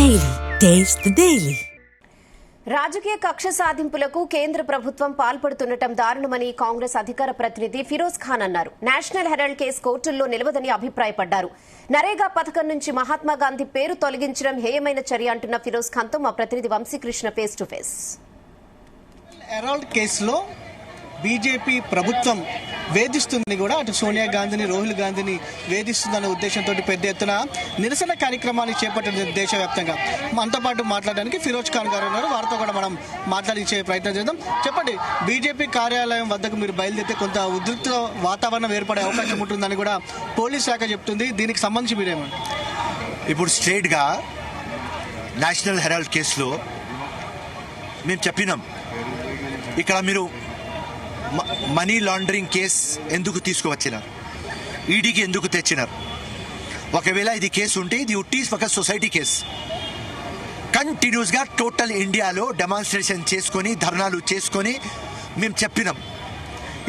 Daily. Taste the Daily. రాజకీయ కక్ష సాధింపులకు కేంద్ర ప్రభుత్వం పాల్పడుతుండటం దారుణమని కాంగ్రెస్ అధికార ప్రతినిధి ఫిరోజ్ ఖాన్ అన్నారు. నేషనల్ హెరాల్డ్ కేసు కోర్టుల్లో నిలవదని అభిప్రాయపడ్డారు. నరేగా పథకం నుంచి మహాత్మా గాంధీ పేరు తొలగించడం హేయమైన చర్య అంటున్న ఫిరోజ్ ఖాన్ తో మా ప్రతినిధి Vamsikrishna face to face. Herald కేసులో బీజేపీ ప్రభుత్వం వేధిస్తుంది కూడా, అటు సోనియా గాంధీని, రాహుల్ గాంధీని వేధిస్తుందనే ఉద్దేశంతో పెద్ద ఎత్తున నిరసన కార్యక్రమాన్ని చేపట్టిన దేశవ్యాప్తంగా. మనతో పాటు మాట్లాడడానికి ఫిరోజ్ ఖాన్ గారు ఉన్నారు. వారితో కూడా మనం మాట్లాడించే ప్రయత్నం చేద్దాం. చెప్పండి, బీజేపీ కార్యాలయం వద్దకు మీరు బయలుదేరితే కొంత ఉద్రిక్త వాతావరణం ఏర్పడే అవకాశం ఉంటుందని కూడా పోలీస్ శాఖ చెప్తుంది. దీనికి సంబంధించి మీరేమంటారు? ఇప్పుడు స్ట్రేట్గా నేషనల్ హెరాల్డ్ కేసులో మేము చెప్పినాం, ఇక్కడ మీరు మనీ లాండరింగ్ కేసు ఎందుకు తీసుకువచ్చినారు, ఈడీకి ఎందుకు తెచ్చినారు? ఒకవేళ ఇది కేసు ఉంటే ఇది ఉట్టి ఒక సొసైటీ కేసు. కంటిన్యూస్గా టోటల్ ఇండియాలో డెమాన్స్ట్రేషన్ చేసుకొని, ధర్నాలు చేసుకొని మేము చెప్పినాం.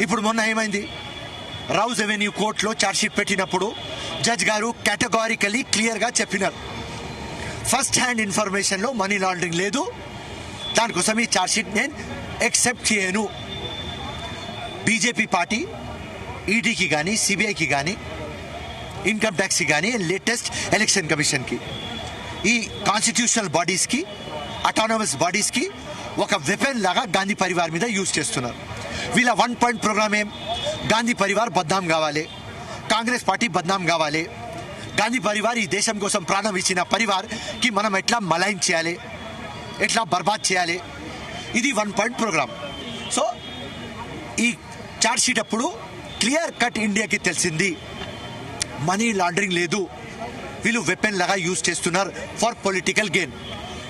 ఇప్పుడు మొన్న ఏమైంది, రౌజ్ అవెన్యూ కోర్టులో ఛార్జ్షీట్ పెట్టినప్పుడు జడ్జ్ గారు కేటగారికలీ క్లియర్గా చెప్పినారు, ఫస్ట్ హ్యాండ్ ఇన్ఫర్మేషన్లో మనీ లాండరింగ్ లేదు, దానికోసం ఈ ఛార్జ్షీట్ నేను యాక్సెప్ట్ చేయను. బీజేపీ పార్టీ ఈడీకి కానీ, సిబిఐకి కానీ, ఇన్కమ్ ట్యాక్స్కి కానీ, లేటెస్ట్ ఎలక్షన్ కమిషన్కి, ఈ కాన్స్టిట్యూషనల్ బాడీస్కి, అటానమస్ బాడీస్కి ఒక వెపన్ లాగా గాంధీ పరివార్ మీద యూజ్ చేస్తున్నారు. వీళ్ళ 1 పాయింట్ ప్రోగ్రామ్ ఏం, గాంధీ పరివార్ బద్నాం కావాలి, కాంగ్రెస్ పార్టీ బద్నాం కావాలి, గాంధీ పరివార్ ఈ దేశం కోసం ప్రాణం ఇచ్చిన పరివార్కి మనం ఎట్లా మలైన్ చేయాలి, ఎట్లా బర్బాద్ చేయాలి, ఇది 1 పాయింట్ ప్రోగ్రామ్. సో ఈ ఛార్జ్షీట్ అప్పుడు క్లియర్ కట్ ఇండియాకి తెలిసింది, మనీ లాండరింగ్ లేదు, వీళ్ళు వెపన్ లాగా యూజ్ చేస్తున్నారు ఫర్ పొలిటికల్ గెయిన్.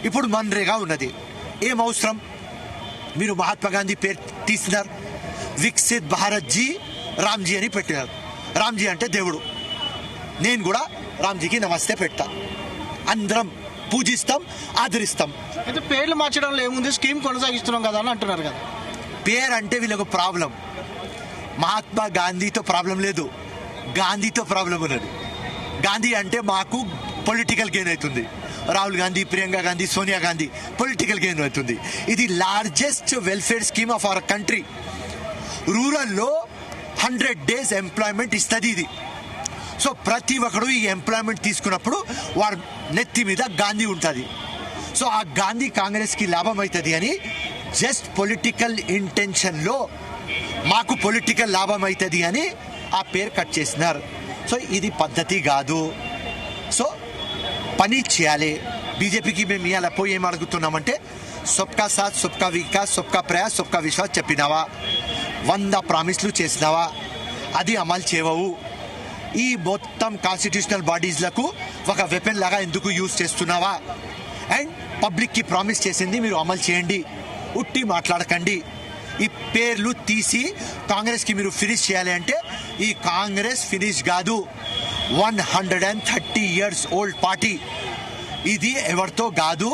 ఇప్పుడు మన్రేగా ఉన్నది, ఏం అవసరం? మీరు మహాత్మా గాంధీ పేరు తీసినారు, వికసిత్ భారత్ జీ రామ్జీ అని పెట్టినారు. రామ్జీ అంటే దేవుడు, నేను కూడా రామ్జీకి నమస్తే పెట్టా, అందరం పూజిస్తాం, ఆదరిస్తాం. అయితే పేర్లు మార్చడంలో ఏముంది, స్కీమ్ కొనసాగిస్తున్నాం కదా అని అంటున్నారు కదా. పేరు అంటే వీళ్ళకు ప్రాబ్లం, మహాత్మా గాంధీతో ప్రాబ్లం లేదు, గాంధీతో ప్రాబ్లం ఉన్నది. గాంధీ అంటే మాకు పొలిటికల్ గెయిన్ అవుతుంది, రాహుల్ గాంధీ, ప్రియాంక గాంధీ, సోనియా గాంధీ పొలిటికల్ గెయిన్ అవుతుంది. ఇది largest welfare scheme of our country. రూరల్లో 100 days ఎంప్లాయ్మెంట్ ఇస్తుంది ఇది. సో ప్రతి ఒక్కరు ఈ ఎంప్లాయ్మెంట్ తీసుకున్నప్పుడు వారి నెత్తి మీద గాంధీ ఉంటుంది. సో ఆ గాంధీ కాంగ్రెస్కి లాభం అవుతుంది అని జస్ట్ పొలిటికల్ ఇంటెన్షన్లో మాకు పొలిటికల్ లాభం అవుతుంది అని ఆ పేరు కట్ చేసినారు. సో ఇది పద్ధతి కాదు. సో పని చేయాలి. బీజేపీకి మేము ఇవాళ పోయి ఏం అడుగుతున్నామంటే, సబ్కా సాత్, సబ్కా వికాస్, సబ్కా ప్రయాస్, సబ్కా విశ్వాస్ చెప్పినావా, 100 ప్రామిస్లు చేసినావా, అది అమలు చేయవు. ఈ మొత్తం కాన్స్టిట్యూషనల్ బాడీస్లకు ఒక వెపన్ లాగా ఎందుకు యూజ్ చేస్తున్నావా? అండ్ పబ్లిక్కి ప్రామిస్ చేసింది మీరు అమలు చేయండి, ఉట్టి మాట్లాడకండి. ఈ పేర్లు తీసి కాంగ్రెస్కి మీరు ఫినిష్ చేయాలి అంటే ఈ కాంగ్రెస్ ఫినిష్ కాదు, 130 years ఓల్డ్ పార్టీ. ఇది ఎవరితో కాదు,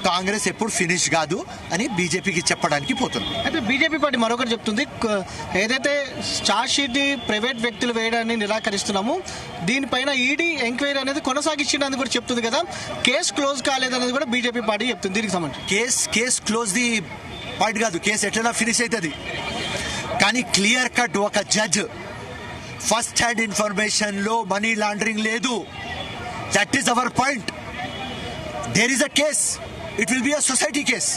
కాంగ్రెస్ ఎప్పుడు ఫినిష్ కాదు అని బీజేపీకి చెప్పడానికి పోతుంది. అయితే బీజేపీ పార్టీ మరొకటి చెప్తుంది, ఏదైతే ఛార్జ్షీట్ ప్రైవేట్ వ్యక్తులు వేయడాన్ని నిరాకరిస్తున్నాము, దీనిపైన ఈడీ ఎంక్వైరీ అనేది కొనసాగించిందని కూడా చెప్తుంది కదా. కేసు క్లోజ్ కాలేదనేది కూడా బీజేపీ పార్టీ చెప్తుంది. దీనికి సంబంధించి కేసు క్లోజ్ ది పాయింట్ కాదు, కేసు ఎట్లా ఫినిష్ అవుతుంది. కానీ క్లియర్ కట్ ఒక జడ్జ్ ఫస్ట్ హ్యాండ్ ఇన్ఫర్మేషన్లో మనీ లాండరింగ్ లేదు, that is our point. There is a case, it will be a society case.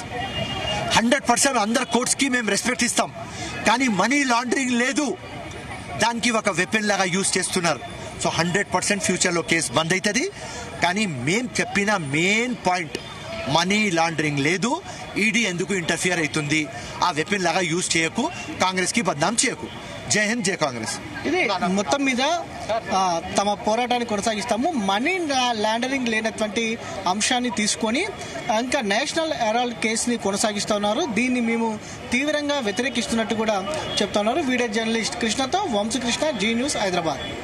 100% అందరు కోర్ట్స్కి మేము రెస్పెక్ట్ ఇస్తాం, కానీ మనీ లాండరింగ్ లేదు, దానికి ఒక వెపన్ లాగా యూజ్ చేస్తున్నారు. సో 100% ఫ్యూచర్లో కేసు బంద్ అవుతుంది. కానీ మేము చెప్పిన మెయిన్ పాయింట్, మనీ లాండరింగ్ లేదు, ఈడీ ఎందుకు ఇంటర్ఫియర్ అవుతుంది, ఆ వెపన్ లాగా యూజ్ చేయకు, కాంగ్రెస్కి బద్నాం చేయకు. జై హింద్, జై కాంగ్రెస్. ఇది మొత్తం మీద తమ పోరాటాన్ని కొనసాగిస్తాము. మనీ లాండరింగ్ లేనటువంటి అంశాన్ని తీసుకొని ఇంకా నేషనల్ హెరాల్డ్ కేసుని కొనసాగిస్తున్నారు. దీన్ని మేము తీవ్రంగా వ్యతిరేకిస్తున్నట్టు కూడా చెప్తున్నారు. వీడియో జర్నలిస్ట్ కృష్ణతో వంశీకృష్ణ, జీ న్యూస్, హైదరాబాద్.